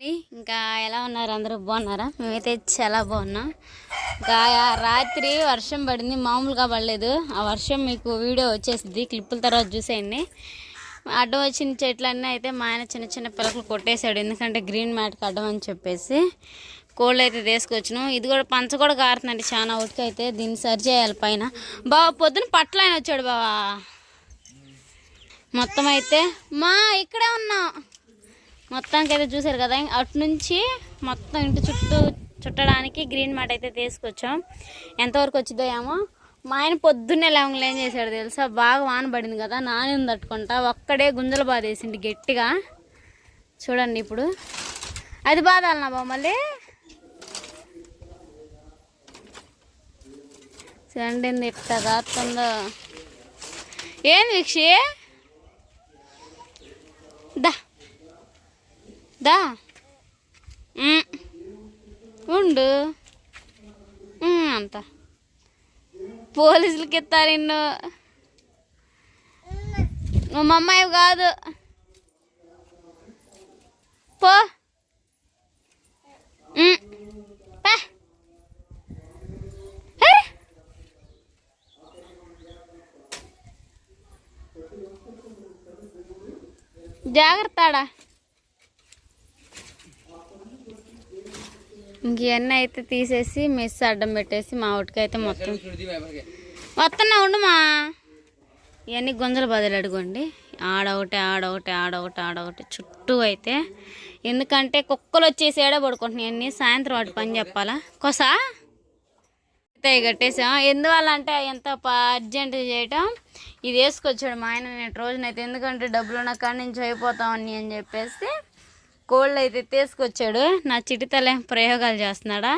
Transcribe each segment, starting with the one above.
ఇంకా ఎలా ఉన్నారు అందరూ బాగున్నారా? మేమైతే చాలా బాగున్నాం. ఇంకా రాత్రి వర్షం పడింది, మామూలుగా పడలేదు. ఆ వర్షం మీకు వీడియో వచ్చేసింది, క్లిప్పుల తర్వాత చూసేయండి. అడ్డం వచ్చిన చెట్లన్నీ అయితే మా ఆయన చిన్న చిన్న పిల్లలు కొట్టేశాడు, ఎందుకంటే గ్రీన్ మ్యాట్కి అడ్డం అని చెప్పేసి. కోళ్ళు అయితే తీసుకొచ్చినాం. ఇది కూడా పంచ కూడా కారుతుందండి చాలా ఉడికి. అయితే దీన్ని సరి చేయాలి పైన. బావా పొద్దున పట్ల ఆయన వచ్చాడు బావా. మొత్తం అయితే మా ఇక్కడే ఉన్నాం. మొత్తానికి అయితే చూసారు కదా, అటు నుంచి మొత్తం ఇంటి చుట్టూ చుట్టడానికి గ్రీన్ మ్యాట్ అయితే తీసుకొచ్చాం. ఎంతవరకు వచ్చిందో ఏమో. మా ఆయన పొద్దున్నే లేవగా ఏం చేశాడు తెలుసా, బాగా వాన పడింది కదా, నాని తట్టుకుంటా ఒక్కడే గుంజలు బాధేసింది గట్టిగా. చూడండి ఇప్పుడు అది బాధాలనా బాబు. మళ్ళీ చూడండి ఇట్లా కాస్తుందో. ఏంది వీక్షి దా దా ఉండు అంత పోలీసులకి ఎత్తారు నిన్ను. నువ్వు మా అమ్మాయి కాదు, పో. జాగ్రత్తాడా. ఇంకన్నీ అయితే తీసేసి మెస్ అడ్డం పెట్టేసి మా ఒటికైతే మొత్తం వస్తున్నా ఉండమా. ఇవన్నీ గుంజలు బదులు అడుగుండి. ఆడొకటి ఆడొకటి ఆడొకటి ఆడొకటి చుట్టూ అయితే, ఎందుకంటే కుక్కలు వచ్చేసి ఏడ పడుకుంటున్నాయి అన్నీ. సాయంత్రం వాటి పని చెప్పాలా కొసా అయితే కట్టేసాం. ఎందువల్ల అంటే ఎంత అర్జెంట్ చేయటం. ఇది వేసుకొచ్చాడు మా ఆయన నేను రోజునైతే, ఎందుకంటే డబ్బులు నా కాడి నుంచి అయిపోతామని అని చెప్పేసి కోళ్ళు అయితే తీసుకొచ్చాడు. నా చిటితలే ప్రయోగాలు చేస్తున్నాడా.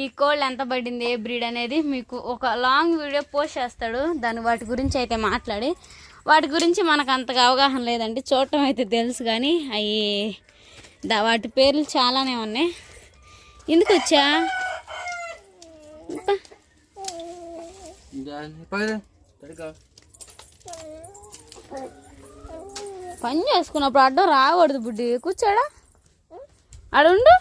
ఈ కోళ్ళు ఎంత పడింది, ఏ బ్రీడ్ అనేది మీకు ఒక లాంగ్ వీడియో పోస్ట్ చేస్తాడు. వాటి గురించి అయితే మాట్లాడి, వాటి గురించి మనకు అంతగా అవగాహన లేదండి, చూడటం అయితే తెలుసు కానీ అవి వాటి పేర్లు చాలానే ఉన్నాయి. ఎందుకు వచ్చా పని చేసుకున్నప్పుడు అడ్డం రాకూడదు బుడ్డి. కూర్చోడా అడుండు.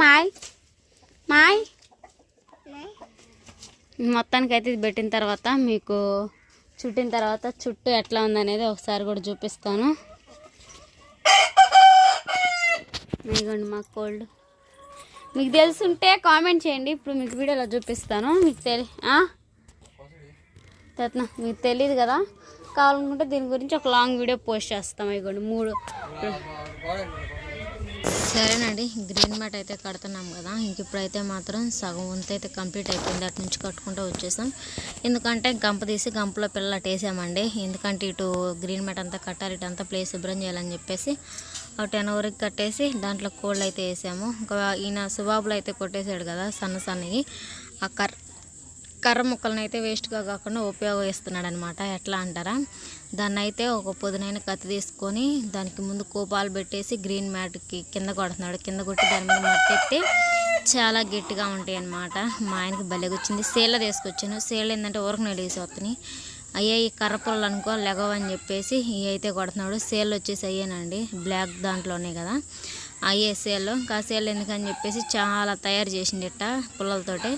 మాయ్ మాయ్ మొత్తానికి అయితే ఇది పెట్టిన తర్వాత మీకు చుట్టిన తర్వాత చుట్టూ ఎట్లా ఉందనేది ఒకసారి కూడా చూపిస్తాను. ఇదిగోండి మా కోల్డ్. మీకు తెలుసుంటే కామెంట్ చేయండి, ఇప్పుడు మీకు వీడియోలో చూపిస్తాను. మీకు మీకు తెలియదు కదా, కావాలనుకుంటే దీని గురించి ఒక లాంగ్ వీడియో పోస్ట్ చేస్తాం. ఇదిగోండి 3. సరేనండి, గ్రీన్ మ్యాట్ అయితే కడుతున్నాం కదా. ఇంక ఇప్పుడైతే మాత్రం సగం వంతు అయితే కంప్లీట్ అయిపోయింది. అటు నుంచి కట్టుకుంటూ వచ్చేసాం. ఎందుకంటే గంప తీసి గంపలో పిల్లలు అట్టేసామండి. ఎందుకంటే ఇటు గ్రీన్ మ్యాట్ అంతా కట్టాలి, ఇటు అంతా ప్లేస్ శుభ్రం చేయాలని చెప్పేసి అటు 10 వరకు కట్టేసి దాంట్లో కోళ్ళు అయితే వేసాము. ఇంకా ఈయన సుబాబులు అయితే కొట్టేశాడు కదా సన్న సన్నవి, ఆ కర్ర ముక్కలను అయితే వేస్ట్గా కాకుండా ఉపయోగిస్తున్నాడు అనమాట. ఎట్లా అంటారా, దాన్ని అయితే ఒక పొదునైన కత్తి తీసుకొని దానికి ముందు కోపాలు పెట్టేసి గ్రీన్ మ్యాట్కి కింద కొడుతున్నాడు. కింద కొట్టి దాని మీద మట్టి ఎత్తే చాలా గట్టిగా ఉంటాయి అన్నమాట. మా ఆయనకి భలేగా వచ్చింది. సేళ్ళ తీసుకొచ్చాను. సేళ్ళు ఏంటంటే ఊరకు నెడిసి వస్తున్నాయి. అయ్యా ఈ కర్ర పొలాలు అనుకో లెగవని చెప్పేసి ఇవి అయితే కొడుతున్నాడు. సేళ్ళు వచ్చేసి అయ్యానండి, బ్లాక్ దాంట్లోనే కదా అయ్యే సేళ్ళు. ఇంకా సేళ్ళు ఎందుకని చెప్పేసి చాలా తయారు చేసింది ఇట్ట పుల్లలతోటి.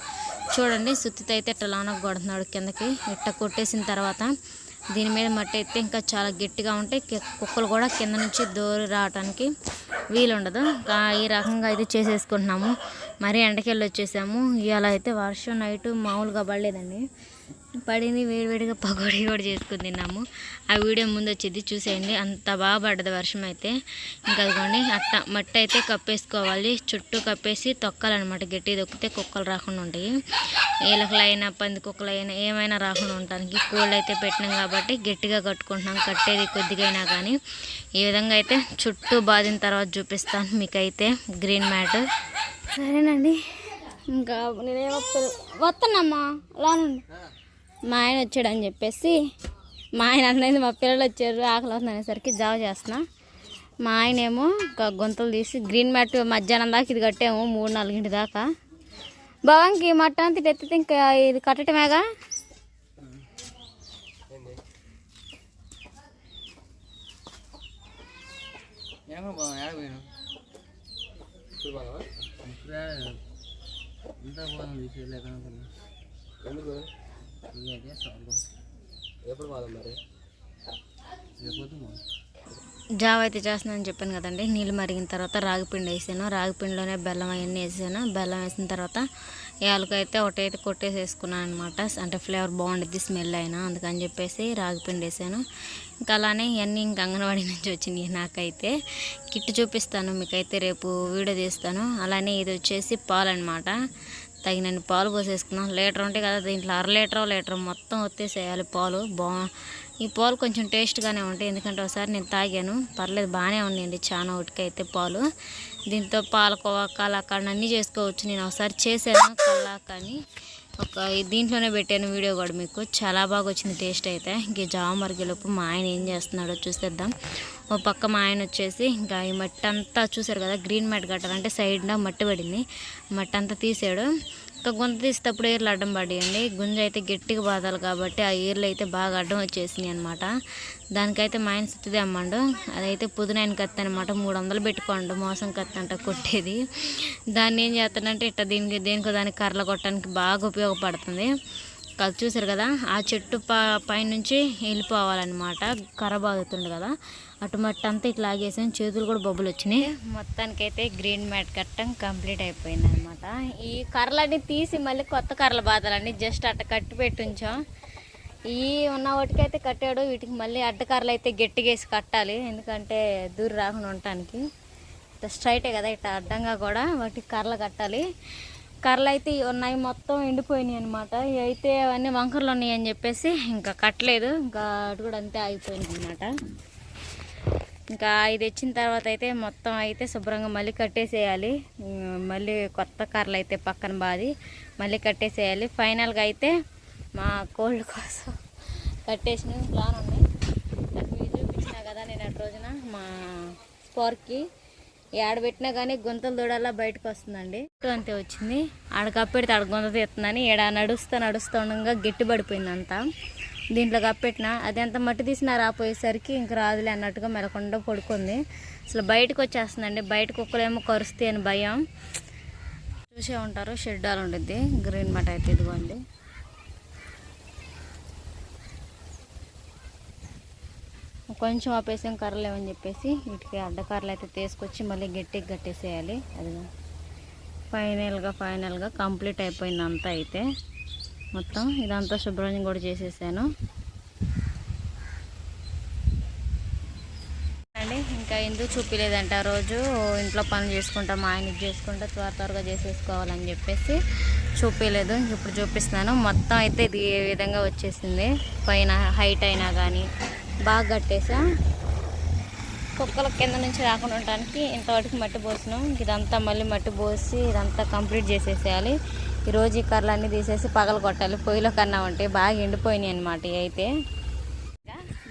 చూడండి సుత్తితో అయితే ఇట్ట లోనకు కొడుతున్నాడు కిందకి. ఇట్ట కొట్టేసిన తర్వాత దీని మీద మట్టి అయితే ఇంకా చాలా గట్టిగా ఉంటాయి. కుక్కలు కూడా కింద నుంచి దూరి రావడానికి వీలుండదు. ఈ రకంగా అయితే చేసేసుకుంటున్నాము. మరీ ఎండకెళ్ళి వచ్చేసాము. ఇవాళ అయితే వర్షం నైట్ మామూలుగా పడలేదండి, పడింది. వేడివేడిగా పకోడీ కూడా చేసుకుని తిన్నాము. ఆ వీడియో ముందు వచ్చేది చూసేయండి. అంత బాగా పడ్డది వర్షం అయితే. ఇంకా అదిగోండి అట్ట మట్టి అయితే కప్పేసుకోవాలి, చుట్టూ కప్పేసి తొక్కాలన్నమాట. గట్టి తొక్కితే కుక్కలు రాకుండా ఉంటాయి. ఏలకలైనా పంది కుక్కలైనా ఏమైనా రాకుండా ఉండటానికి కోళ్ళు అయితే పెట్టినాం కాబట్టి గట్టిగా కట్టుకుంటున్నాం. కట్టేది కొద్దిగా అయినా కానీ ఈ విధంగా అయితే చుట్టూ బాదిన తర్వాత చూపిస్తాను మీకైతే గ్రీన్ మ్యాట్. సరేనండి, ఇంకా నేనేమో వస్తానమ్మా లోనుండి. మా ఆయన వచ్చాడని చెప్పేసి మా ఆయన అనేది మా పిల్లలు వచ్చారు ఆకలి అవుతుంది అనేసరికి జావ చేస్తున్నా. మా ఆయన ఏమో ఇంకా గొంతులు తీసి గ్రీన్ మ్యాట్ మధ్యాహ్నం దాకా ఇది కట్టాము 3-4 దాకా. భవంకి మట్ట అంతా ఎత్తితే ఇంకా ఇది కట్టటమేగా. ఎప్పుడు పోదాం మరి? జావ అయితే చేస్తున్నానని చెప్పాను కదండి. నీళ్ళు మరిగిన తర్వాత రాగిపిండి వేసాను. రాగిపిండిలోనే బెల్లం అవన్నీ వేసాను. బెల్లం వేసిన తర్వాత యాలకులు అయితే ఒకటైతే కొట్టేసి వేసుకున్నాను అనమాట. అంటే ఫ్లేవర్ బాగుంటుంది, స్మెల్ అయినా, అందుకని చెప్పేసి రాగిపిండి వేసాను. ఇంకా అలానే ఇవన్నీ ఇంకా అంగన్వాడీ నుంచి వచ్చినాయి. నాకైతే కిట్ చూపిస్తాను మీకైతే, రేపు వీడియో తీస్తాను. అలానే ఇది వచ్చేసి పాలు అనమాట. తగినన్ని పాలు పోసేసుకున్నాం. లీటర్ ఉంటాయి కదా, దీంట్లో లీటర్ మొత్తం వచ్చేసేయాలి పాలు. ఈ పాలు కొంచెం టేస్ట్గానే ఉంటాయి, ఎందుకంటే ఒకసారి నేను తాగాను, పర్లేదు, బాగానే ఉన్నాయండి. చాలా ఉటికైతే పాలు. దీంతో పాలకోవా, కలాకండ్ అన్నీ చేసుకోవచ్చు. నేను ఒకసారి చేశాను కలాకండ్, దీంట్లోనే పెట్టాను వీడియో కూడా మీకు. చాలా బాగా వచ్చింది టేస్ట్ అయితే. ఇంక జావ మరిగేలోపు మా ఆయన ఏం చేస్తున్నాడో చూసేద్దాం. ఓ పక్క మా ఆయన వచ్చేసి ఇంకా ఈ మట్టి అంతా చూసారు కదా, గ్రీన్ మ్యాట్ కట్టాలంటే సైడ్న మట్టి పడింది, మట్టి అంతా తీసాడు. ఇంకా గుంత తీసేటప్పుడు ఏర్లు అడ్డం పడేయండి. గుంజ అయితే గట్టిగా బాధాలి కాబట్టి ఆ ఏర్లు అయితే బాగా అడ్డం వచ్చేసినాయి అనమాట. దానికైతే మా ఆయన సుత్తిదే అమ్మండు. అదైతే పుదునాయన కత్తి అనమాట, 300 పెట్టుకోండు, మోసం కత్తి అంట కొట్టేది. దాన్ని ఏం చేస్తానంటే ఇట్లా దేనికో దానికి కర్రలు కొట్టడానికి బాగా ఉపయోగపడుతుంది. అది చూసారు కదా, ఆ చెట్టు పైనుంచి వెళ్ళిపోవాలన్నమాట. కర్ర బాగుతుంది కదా, అటు మట్టి అంతా ఇట్లా ఆగేసాను, చేతులు కూడా బొబ్బులు వచ్చినాయి. మొత్తానికైతే గ్రీన్ మ్యాట్ కట్టడం కంప్లీట్ అయిపోయింది అనమాట. ఈ కర్రలన్నీ తీసి మళ్ళీ కొత్త కర్రలు బాధాలండి. జస్ట్ అట్ట కట్టి పెట్టి ఉంచాం. ఈ ఉన్న వాటికైతే కట్టాడు, వీటికి మళ్ళీ అడ్డకర్రలు అయితే గట్టిగా వేసి కట్టాలి, ఎందుకంటే దూరం రాకుండా ఉండటానికి. ఇట్లా స్ట్రైటే కదా, ఇట్లా అడ్డంగా కూడా వాటికి కర్రలు కట్టాలి. కర్రలు అయితే ఉన్నాయి మొత్తం ఎండిపోయినాయి అనమాట. ఇవి అయితే అవన్నీ వంకర్లు ఉన్నాయి అని చెప్పేసి ఇంకా కట్టలేదు. ఇంకా అటు కూడా అంతే ఆగిపోయింది అనమాట. ఇంకా ఇది వచ్చిన తర్వాత అయితే మొత్తం అయితే శుభ్రంగా మళ్ళీ కట్టేసేయాలి. మళ్ళీ కొత్త కర్రలు అయితే పక్కన బాది మళ్ళీ కట్టేసేయాలి. ఫైనల్గా అయితే మా కోల్డ్ కోసం కట్టేసిన ప్లాన్ ఉంది. మీకు చూపించినా కదా నేను అటు రోజున మా స్పార్క్కి ఏడబెట్టినా కానీ గుంతలు దూడల్లా బయటకు వస్తుందండి. అంతే వచ్చింది. ఆడ కప్పెడితే ఆడ గుంత తీస్తుందని ఏడ నడుస్తుండగా గట్టి పడిపోయింది అంతా. దీంట్లో కప్పెట్టిన అది ఎంత మట్టి తీసినా రాపోయేసరికి ఇంక రాదులే అన్నట్టుగా మెలకుండా పడుకుంది. అసలు బయటకు వచ్చేస్తుందండి. బయట కుక్కలేమో కరుస్తాయి అని భయం. చూసే ఉంటారు, షెడ్డాలు ఉంటుంది గ్రీన్ మ్యాట్ అయితే. ఇదిగోండి, కొంచెం ఆపేసాం కర్రలు ఏమని చెప్పేసి వీటికి అడ్డకర్రలు అయితే తీసుకొచ్చి మళ్ళీ గట్టిగా కట్టేసేయాలి. అదిగా ఫైనల్గా కంప్లీట్ అయిపోయింది అంతా. అయితే మొత్తం ఇదంతా శుభ్రం కూడా చేసేసాను అండి. ఇంకా ఎందుకు చూపించలేదంటే ఆ రోజు ఇంట్లో పనులు చేసుకుంటా, మా ఆయన చేసుకుంటా త్వరగా చేసేసుకోవాలని చెప్పేసి చూపించలేదు. ఇప్పుడు చూపిస్తున్నాను. మొత్తం అయితే ఇది ఏ విధంగా వచ్చేసింది. పైన హైట్ అయినా కానీ బాగా కట్టేసా. కుక్కల కింద నుంచి రాకుండా ఉండడానికి ఇంతవరకు మట్టి పోసినాం. ఇదంతా మళ్ళీ మట్టి పోసి ఇదంతా కంప్లీట్ చేసేసేయాలి. ఈరోజు ఈ కర్రలన్నీ తీసేసి పగలు కొట్టాలి. పొయ్యిలో కన్నా ఉంటే బాగా ఎండిపోయినాయి అనమాట. ఇవి అయితే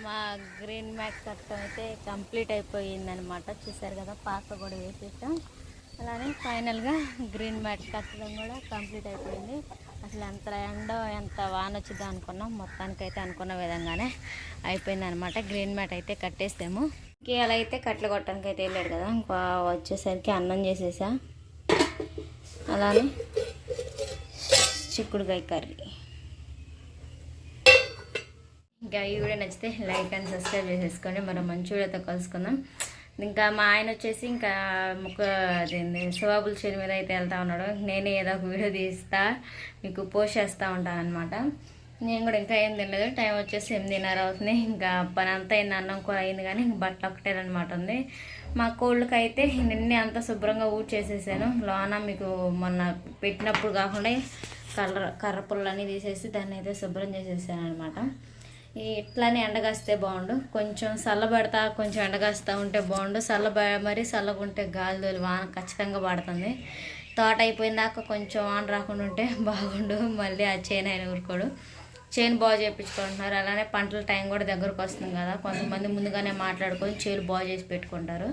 మా గ్రీన్ మ్యాట్ కట్టడం అయితే కంప్లీట్ అయిపోయిందనమాట. చూసారు కదా, పాక కూడా వేసేసాం. అలానే ఫైనల్గా గ్రీన్ మ్యాట్ కట్టడం కూడా కంప్లీట్ అయిపోయింది. అసలు ఎంత ఎండ ఎంత వాన వచ్చిందో అనుకున్నాం, మొత్తానికైతే అనుకున్న విధంగానే అయిపోయింది అనమాట. గ్రీన్ మ్యాట్ అయితే కట్టేసాము. అలా అయితే కట్టెలు కొట్టడానికి అయితే వెళ్ళాడు కదా, ఇంకా వచ్చేసరికి అన్నం చేసేసా. అలానే చిక్కుడుకాయ కర్రీ. ఇంకా ఈ వీడియో నచ్చితే లైక్ అండ్ సబ్స్క్రైబ్ చేసేసుకోండి. మరో మంచి వీడియోతో కలుసుకుందాం. ఇంకా మా ఆయన వచ్చేసి ఇంకా సువాబుల చేను మీద అయితే వెళ్తా ఉన్నాడు. నేనే ఏదో ఒక వీడియో తీస్తా మీకు పోస్ట్ చేస్తూ ఉంటాను అనమాట. నేను కూడా ఇంకా ఏం తినలేదు. టైం వచ్చేసి 8:30 అవుతుంది. ఇంకా పని అంతా అయింది, అన్నం కూర అయింది, కానీ బట్టలు ఒకటేనమాట ఉంది. మా కోళ్ళకి అయితే నిన్నే అంతా శుభ్రంగా చేసేసాను. లోన మీకు మొన్న పెట్టినప్పుడు కాకుండా కర్ర పుల్లన్నీ తీసేసి దాన్ని అయితే శుభ్రం చేసేసాను అనమాట. ఇట్లానే ఎండగాస్తే బాగుండు. కొంచెం చల్లబడతా కొంచెం ఎండగాస్తూ ఉంటే బాగుండు. మరీ చల్లగుంటే గాలి వాన ఖచ్చితంగా పడుతుంది. తోట అయిపోయిందాక కొంచెం వాన రాకుండా ఉంటే బాగుండు. మళ్ళీ ఆ చేను ఆయన ఊరుకోడు. చేను బాగు చేయించుకుంటున్నారు. అలానే పంటల టైం కూడా దగ్గరకు వస్తుంది కదా, కొంతమంది ముందుగానే మాట్లాడుకొని చేలు బాగు చేసి పెట్టుకుంటారు.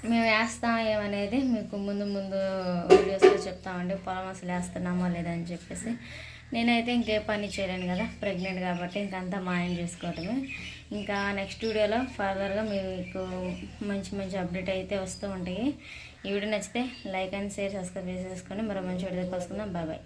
మేము వేస్తాం ఏమనేది మీకు ముందు వీడియోస్లో చెప్తామండి. పొలం అసలు వేస్తున్నామో లేదని చెప్పేసి నేనైతే ఇంకే పని చేయలేను కదా, ప్రెగ్నెంట్ కాబట్టి ఇంకంతా మా ఆయన చూసుకోవటమే. ఇంకా నెక్స్ట్ వీడియోలో ఫర్దర్గా మీకు మంచి మంచి అప్డేట్ అయితే వస్తూ ఉంటాయి. ఈ వీడియో నచ్చితే లైక్ అండ్ షేర్, సబ్స్క్రైబ్ చేసేసుకొని మరో మంచి వీడియో కలుసుకుందాం. Bye bye.